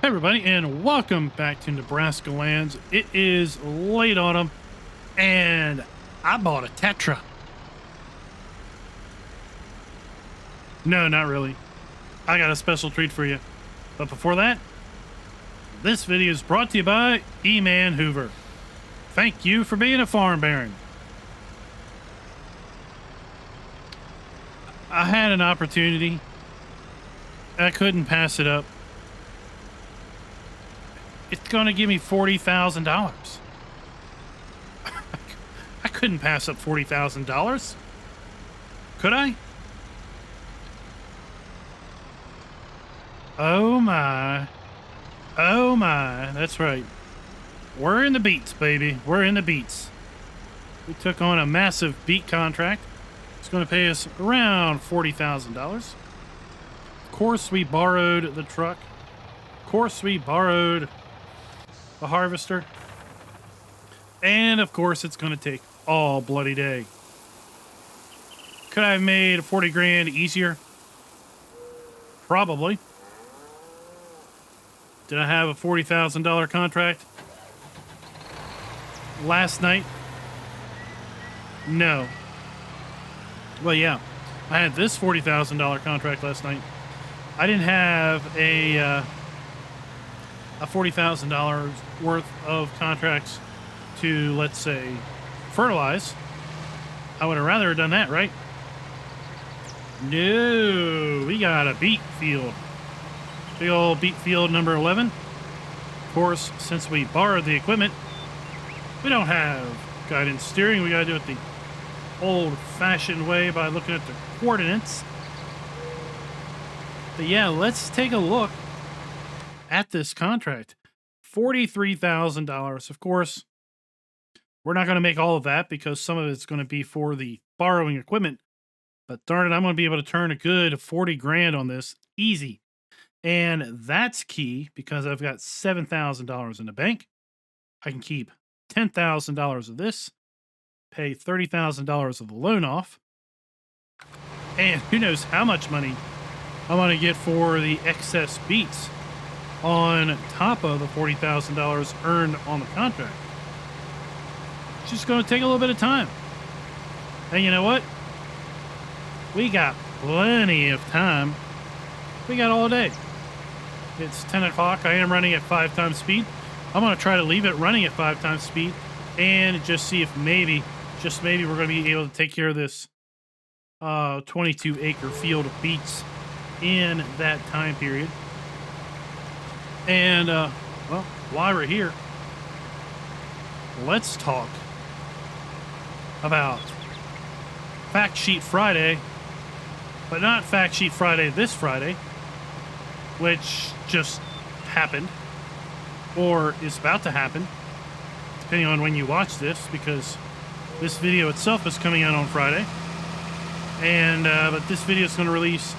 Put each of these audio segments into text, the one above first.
Hi everybody, and welcome back to Nebraska Lands. It is late autumn, and I bought a Tetra. No, not really. I got a special treat for you. But before that, this video is brought to you by E-Man Hoover. Thank you for being a farm baron. I had an opportunity. I couldn't pass it up. It's going to give me $40,000. I couldn't pass up $40,000. Could I? Oh my. Oh my. That's right. We're in the beets, baby. We're in the beets. We took on a massive beet contract. It's going to pay us around $40,000. Of course, we borrowed the truck. Of course, we borrowed a harvester, and of course it's going to take all bloody day. Could I have made 40 grand easier? Probably. Did I have a $40,000 contract last night? No. Well, yeah, I had this $40,000 contract last night. I didn't have a $40,000 worth of contracts to, let's say, fertilize. I would have rather done that, right? No, we got a beet field. Big old beet field number 11. Of course, since we borrowed the equipment, we don't have guidance steering. We got to do it the old-fashioned way by looking at the coordinates. But yeah, let's take a look at this contract. $43,000. Of course, we're not going to make all of that because some of it's going to be for the borrowing equipment. But darn it, I'm going to be able to turn a good 40 grand on this easy. And that's key because I've got $7,000 in the bank. I can keep $10,000 of this, pay $30,000 of the loan off, and who knows how much money I'm going to get for the excess beets on top of the $40,000 earned on the contract. It's just going to take a little bit of time. And you know what? We got plenty of time. We got all day. It's 10 o'clock. I am running at 5 times speed. I'm going to try to leave it running at 5 times speed and just see if maybe, just maybe, we're going to be able to take care of this 22-acre field of beets in that time period. And, well, while we're here, let's talk about Fact Sheet Friday, but not Fact Sheet Friday this Friday, which just happened, or is about to happen, depending on when you watch this, because this video itself is coming out on Friday. And, but this video is going to release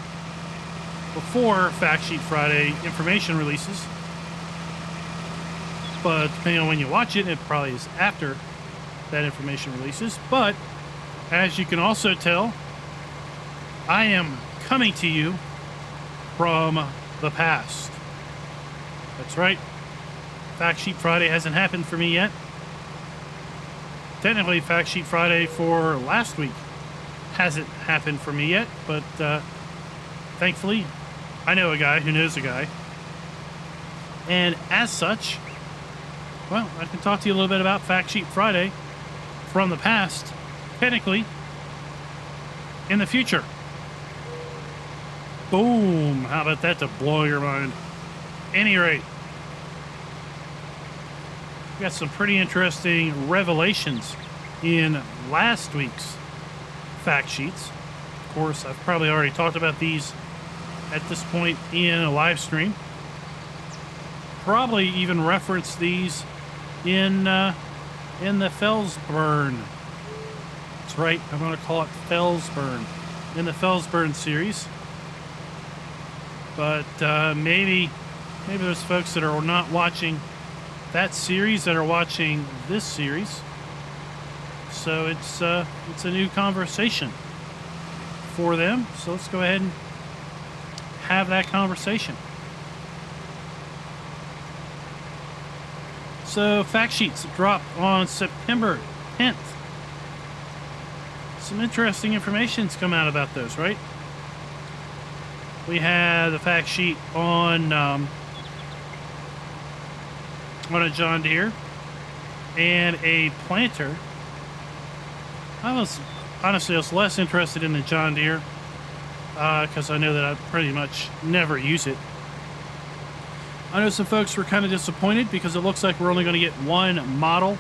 before Fact Sheet Friday information releases. But depending on when you watch it, it probably is after that information releases. But as you can also tell, I am coming to you from the past. That's right. Fact Sheet Friday hasn't happened for me yet. Technically, Fact Sheet Friday for last week hasn't happened for me yet, but thankfully, I know a guy who knows a guy. And as such, well, I can talk to you a little bit about Fact Sheet Friday from the past, technically, in the future. Boom! How about that to blow your mind? Any rate, we got some pretty interesting revelations in last week's fact sheets. Of course, I've probably already talked about these at this point in a live stream. Probably even referenced these in the Fellsburn. That's right, I'm going to call it Fellsburn. In the Fellsburn series. But maybe there's folks that are not watching that series that are watching this series. So it's a new conversation for them. So let's go ahead and have that conversation. So fact sheets dropped on September 10th. Some interesting information's come out about those, right? We had the fact sheet on a John Deere and a planter. I was less interested in the John Deere because I know that I pretty much never use it. I know some folks were kind of disappointed because it looks like we're only going to get one model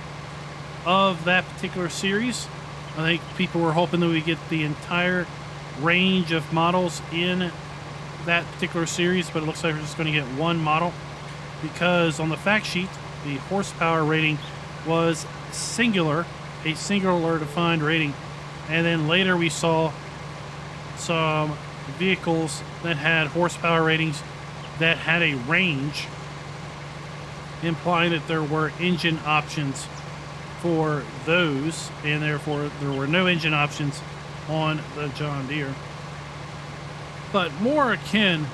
of that particular series. I think people were hoping that we get the entire range of models in that particular series, but it looks like we're just going to get one model because on the fact sheet, the horsepower rating was singular, a singular defined rating. And then later we saw some vehicles that had horsepower ratings that had a range, implying that there were engine options for those, and therefore there were no engine options on the John Deere. But more akin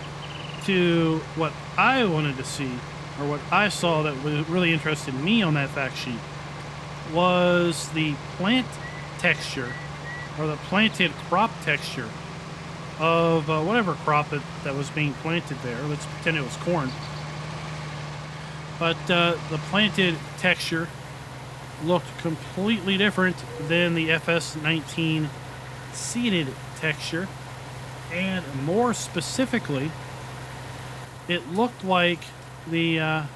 to what I wanted to see, or what I saw that really interested me on that fact sheet, was the plant texture, or the planted crop texture of whatever crop that was being planted there. Let's pretend it was corn. But the planted texture looked completely different than the FS19 seeded texture. And more specifically, it looked like the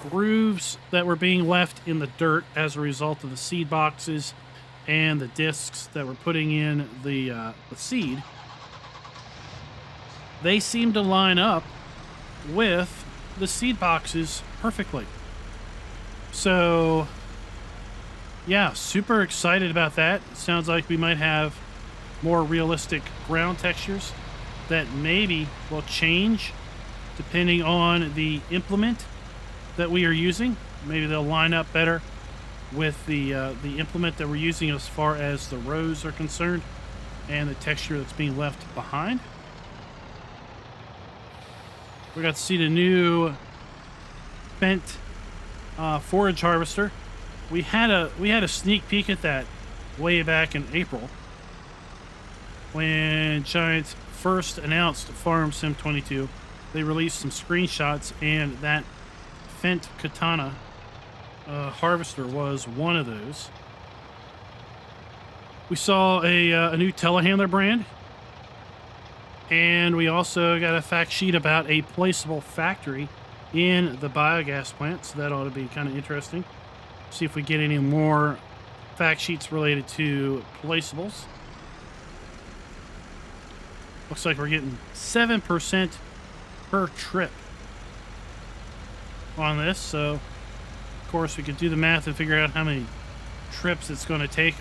grooves that were being left in the dirt as a result of the seed boxes and the discs that were putting in the seed, they seemed to line up with the seed boxes perfectly. So, yeah, super excited about that. It sounds like we might have more realistic ground textures that maybe will change depending on the implement that we are using. Maybe they'll line up better with the implement that we're using as far as the rows are concerned and the texture that's being left behind. We got to see the new Fendt forage harvester. We had a sneak peek at that way back in April when Giants first announced Farm Sim 22. They released some screenshots, and that Fendt Katana harvester was one of those. We saw a new telehandler brand, and we also got a fact sheet about a placeable factory in the biogas plant, so that ought to be kind of interesting. See if we get any more fact sheets related to placeables. Looks like we're getting 7% per trip on this, so of course we could do the math and figure out how many trips it's going to take.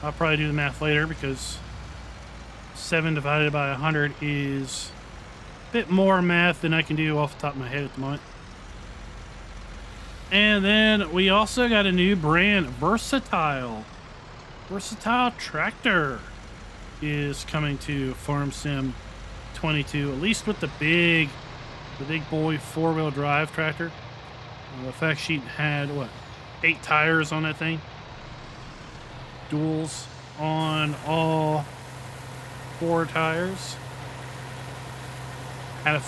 I'll probably do the math later because 7 divided by 100 is a bit more math than I can do off the top of my head at the moment. And then we also got a new brand, Versatile Tractor is coming to Farm Sim 22, at least with the big boy 4-wheel drive tractor. The fact sheet had, 8 tires on that thing? Duals on all 4 tires. Had a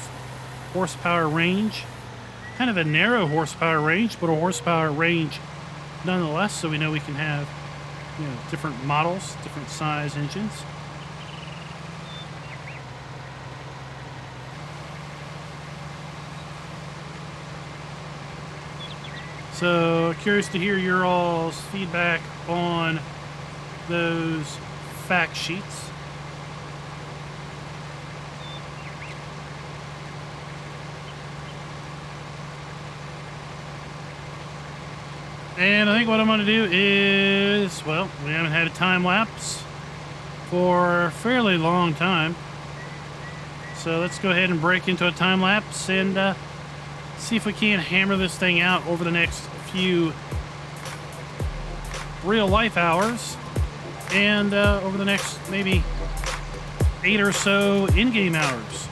horsepower range. Kind of a narrow horsepower range, but a horsepower range nonetheless, so we know we can have, different models, different size engines. So, curious to hear your all's feedback on those fact sheets. And I think what I'm going to do is, we haven't had a time lapse for a fairly long time. So let's go ahead and break into a time lapse and see if we can hammer this thing out over the next few real life hours and over the next maybe 8 or so in-game hours.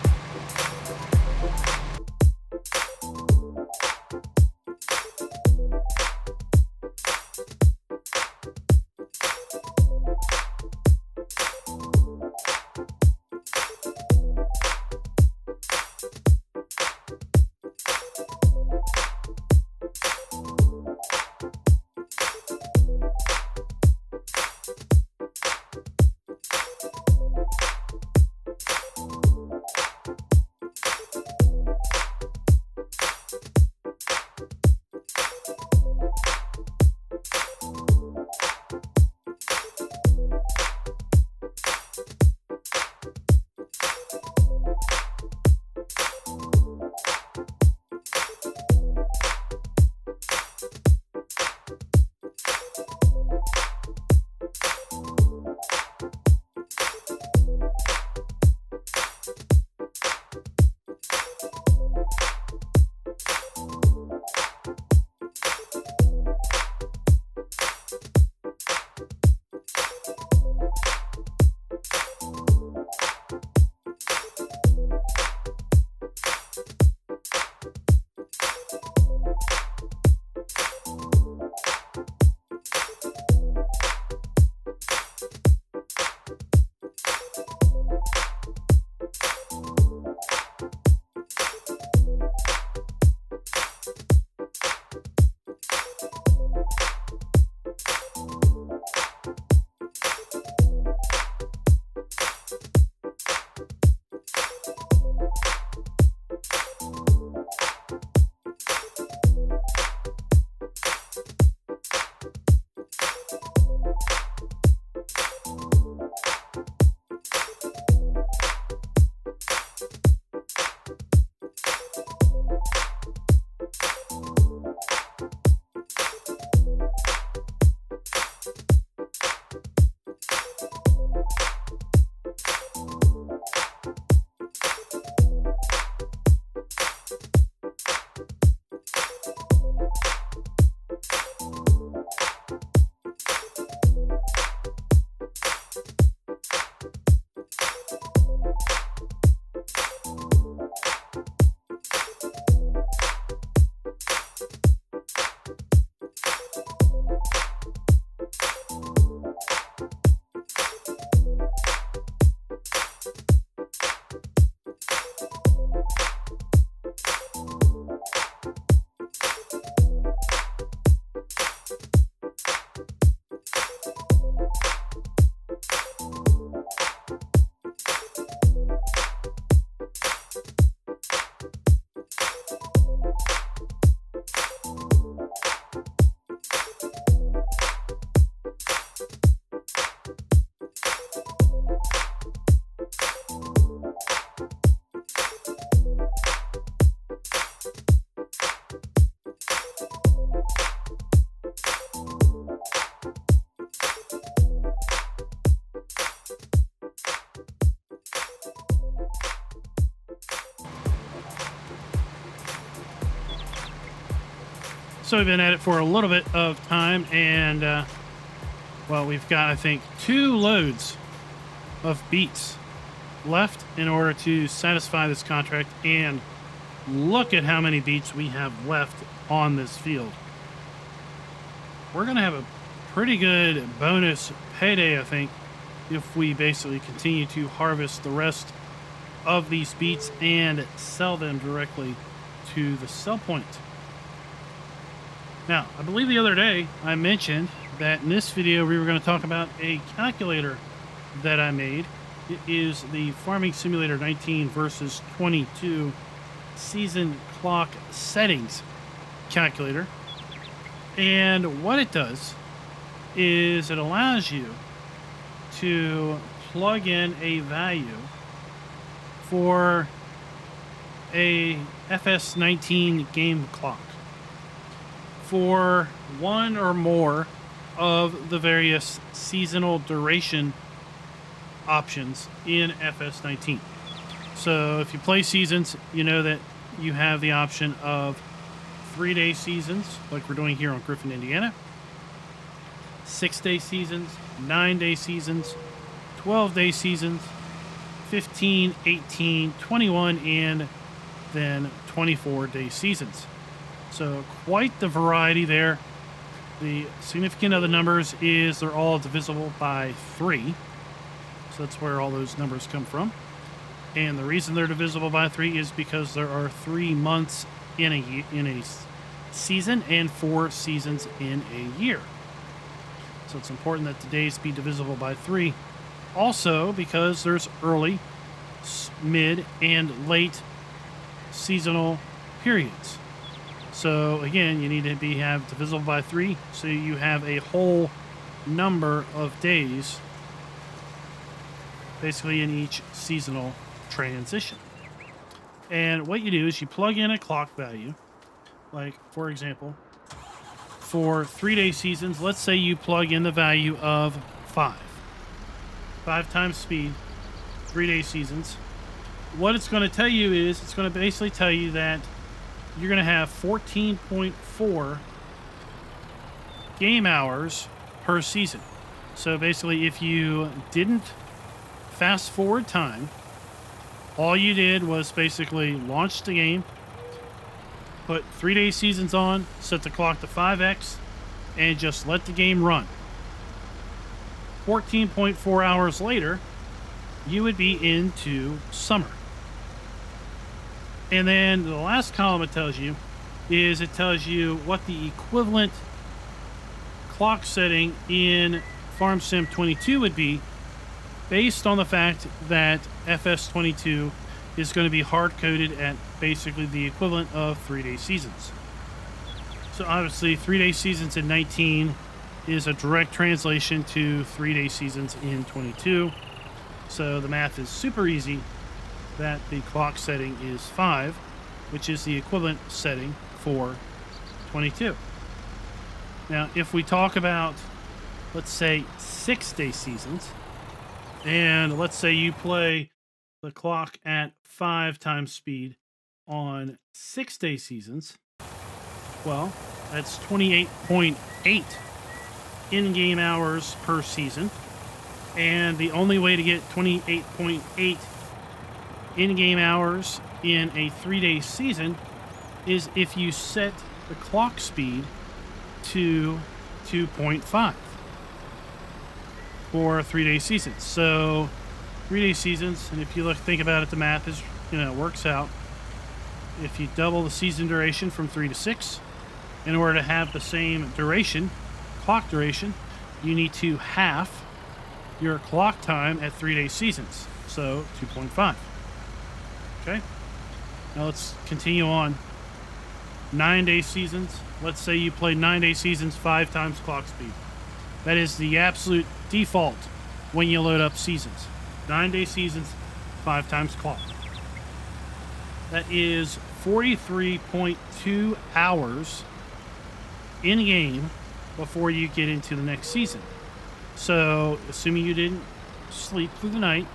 So we've been at it for a little bit of time, and well, we've got, I think, 2 loads of beets left in order to satisfy this contract. And look at how many beets we have left on this field. We're going to have a pretty good bonus payday, I think, if we basically continue to harvest the rest of these beets and sell them directly to the sell point. Now, I believe the other day I mentioned that in this video we were going to talk about a calculator that I made. It is the Farming Simulator 19 versus 22 season clock settings calculator. And what it does is it allows you to plug in a value for a FS19 game clock for one or more of the various seasonal duration options in FS19. So if you play seasons, you know that you have the option of 3-day seasons, like we're doing here on Griffin, Indiana, 6-day seasons, 9-day seasons, 12-day seasons, 15, 18, 21, and then 24-day seasons. So quite the variety there. The significance of the numbers is they're all divisible by 3. So that's where all those numbers come from. And the reason they're divisible by 3 is because there are 3 months in a season and 4 seasons in a year. So it's important that the days be divisible by 3. Also, because there's early, mid, and late seasonal periods. So again, you need to have divisible by 3, so you have a whole number of days basically in each seasonal transition. And what you do is you plug in a clock value. Like, for example, for 3-day seasons, let's say you plug in the value of 5 times speed, 3-day seasons. What it's going to tell you is it's going to basically tell you that you're going to have 14.4 game hours per season. So basically, if you didn't fast forward time, all you did was basically launch the game, put 3-day seasons on, set the clock to 5x, and just let the game run. 14.4 hours later, you would be into summer. And then the last column it tells you is it tells you what the equivalent clock setting in Farm Sim 22 would be, based on the fact that FS22 is going to be hard-coded at basically the equivalent of 3-day seasons. So obviously 3-day seasons in 19 is a direct translation to 3-day seasons in 22. So the math is super easy that the clock setting is 5, which is the equivalent setting for 22. Now, if we talk about, let's say, 6-day seasons, and let's say you play the clock at 5 times speed on 6-day seasons, well, that's 28.8 in-game hours per season. And the only way to get 28.8 in-game hours in a 3-day season is if you set the clock speed to 2.5 for 3-day seasons. So 3-day seasons, and if you think about it, the math is, works out. If you double the season duration from 3 to 6, in order to have the same duration, clock duration, you need to half your clock time at 3-day seasons. So 2.5. Okay. Now let's continue on. 9-day seasons. Let's say you play 9-day seasons 5 times clock speed. That is the absolute default when you load up seasons. 9-day seasons, 5 times clock. That is 43.2 hours in game before you get into the next season. So, assuming you didn't sleep through the night,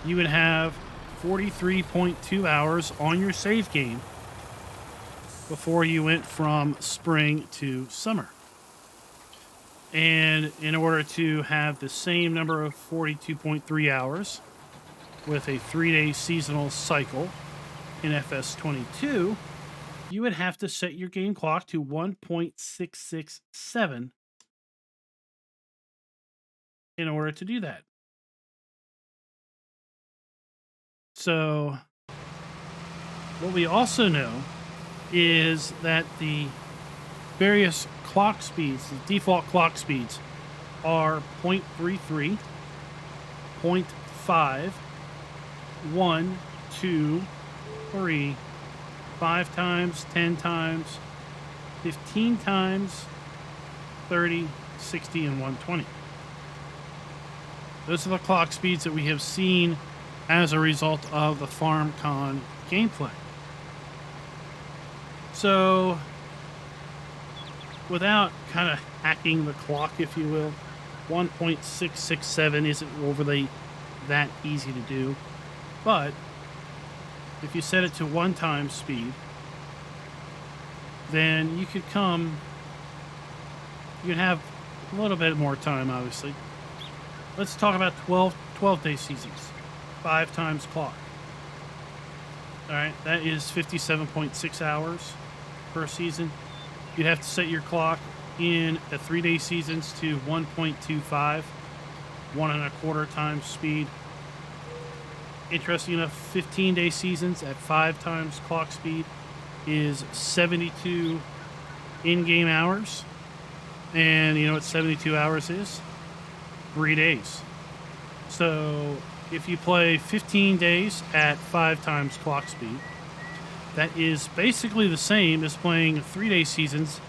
you would have 43.2 hours on your save game before you went from spring to summer. And in order to have the same number of 42.3 hours with a 3-day seasonal cycle in FS22, you would have to set your game clock to 1.667 in order to do that. So what we also know is that the various clock speeds, the default clock speeds, are 0.33, 0.5, 1, 2, 3, 5 times, 10 times, 15 times, 30, 60, and 120. Those are the clock speeds that we have seen as a result of the FARMER-KLEIN gameplay. So, without kind of hacking the clock, if you will, 1.667 isn't overly that easy to do. But if you set it to 1 time speed, then you could have a little bit more time, obviously. Let's talk about 12-day seasons, 5 times clock. All right, that is 57.6 hours per season. You'd have to set your clock in the 3-day seasons to 1.25, 1.25 times speed. Interesting enough, 15-day seasons at 5 times clock speed is 72 in-game hours. And you know what 72 hours is? 3 days. So if you play 15 days at 5 times clock speed, that is basically the same as playing 3-day seasons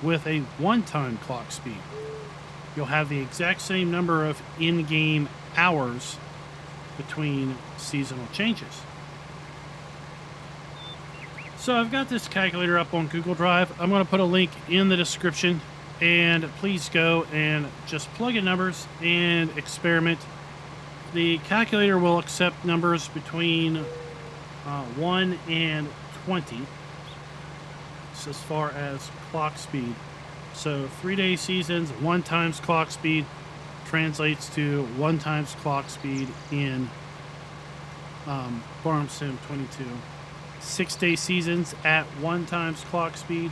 with a 1-time clock speed. You'll have the exact same number of in-game hours between seasonal changes. So I've got this calculator up on Google Drive. I'm going to put a link in the description, and please go and just plug in numbers and experiment. The calculator will accept numbers between 1 and 20 as far as clock speed. So 3-day seasons, 1 times clock speed translates to 1 times clock speed in Farm Sim 22. 6-day seasons at 1 times clock speed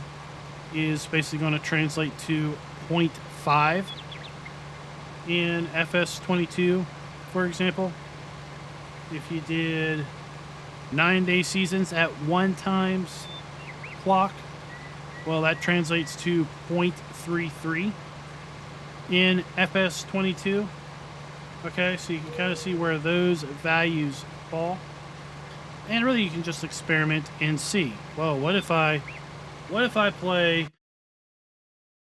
is basically going to translate to 0.5 in FS22, for example. If you did 9-day seasons at 1 times clock, well, that translates to 0.33 in FS22. Okay, so you can kind of see where those values fall. And really, you can just experiment and see. Well, what if I play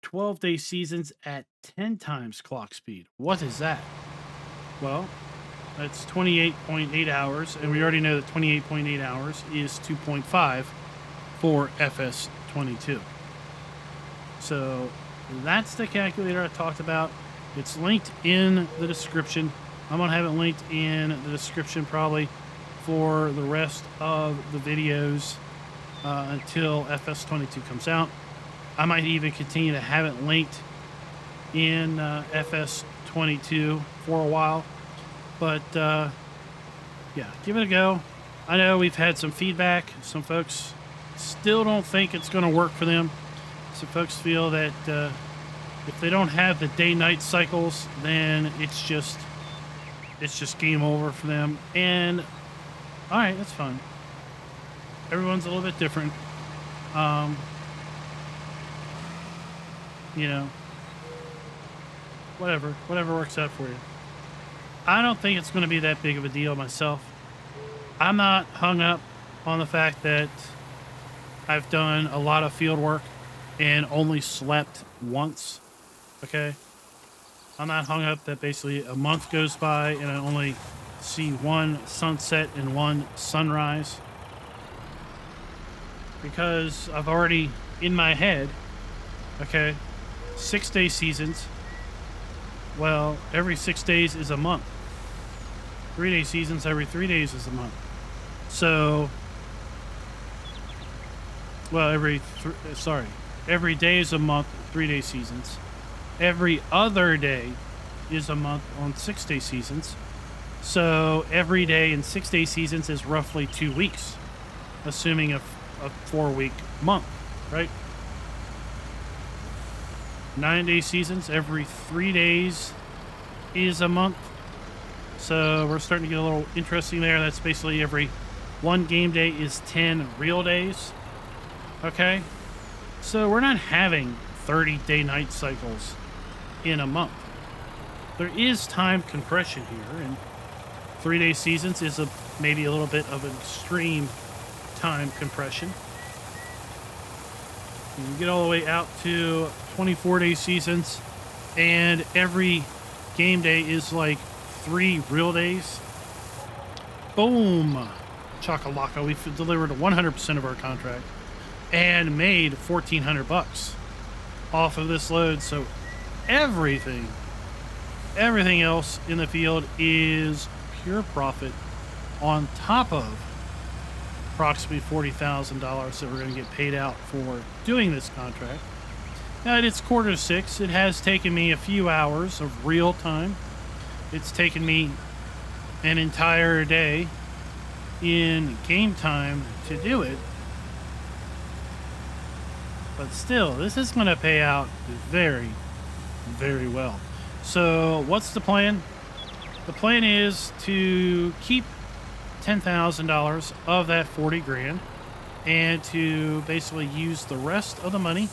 12-day seasons at 10 times clock speed? What is that? Well, that's 28.8 hours, and we already know that 28.8 hours is 2.5 for FS22. So that's the calculator I talked about. It's linked in the description. I'm going to have it linked in the description probably for the rest of the videos until FS22 comes out. I might even continue to have it linked in FS22 for a while. But yeah, give it a go. I know we've had some feedback. Some folks still don't think it's going to work for them. Some folks feel that if they don't have the day-night cycles, then it's just game over for them. And all right, that's fine. Everyone's a little bit different. You know, whatever works out for you. I don't think it's going to be that big of a deal myself. I'm not hung up on the fact that I've done a lot of field work and only slept once. Okay? I'm not hung up that basically a month goes by and I only see 1 sunset and 1 sunrise. Because I've already, in my head, okay, 6-day seasons. Well, every 6 days is a month. 3-day seasons, every 3 days is a month. So well, every day is a month, 3-day seasons. Every other day is a month on 6-day seasons. So every day in 6-day seasons is roughly 2 weeks, assuming a 4-week month, right? 9-day seasons, every 3 days is a month. So we're starting to get a little interesting there. That's basically every 1 game day is 10 real days. Okay. So we're not having 30-day night cycles in a month. There is time compression here, and 3-day seasons is maybe a little bit of an extreme time compression. You get all the way out to 24-day seasons, and every game day is like 3 real days. Boom! Chakalaka. We've delivered 100% of our contract and made $1,400 off of this load. So everything else in the field is pure profit on top of approximately $40,000 that we're going to get paid out for doing this contract. Now, it's 5:45. It has taken me a few hours of real time. It's taken me an entire day in game time to do it. But still, this is going to pay out very, very well. So what's the plan? The plan is to keep $10,000 of that 40 grand and to basically use the rest of the money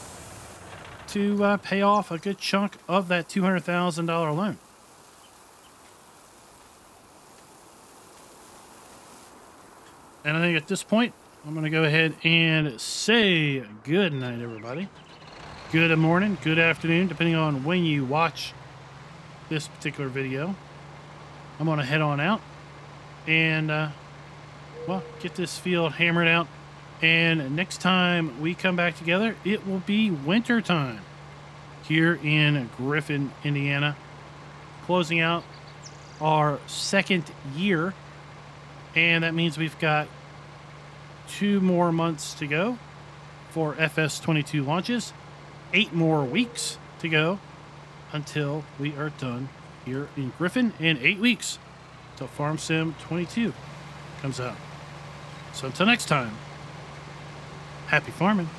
to pay off a good chunk of that $200,000 loan. And I think at this point, I'm going to go ahead and say good night, everybody. Good morning, good afternoon, depending on when you watch this particular video. I'm going to head on out and, well, get this field hammered out. And next time we come back together, it will be winter time here in Griffin, Indiana, closing out our 2nd year. And that means we've got 2 more months to go for FS22 launches, 8 more weeks to go until we are done here in Griffin, and 8 weeks till Farm Sim 22 comes out. So until next time, happy farming.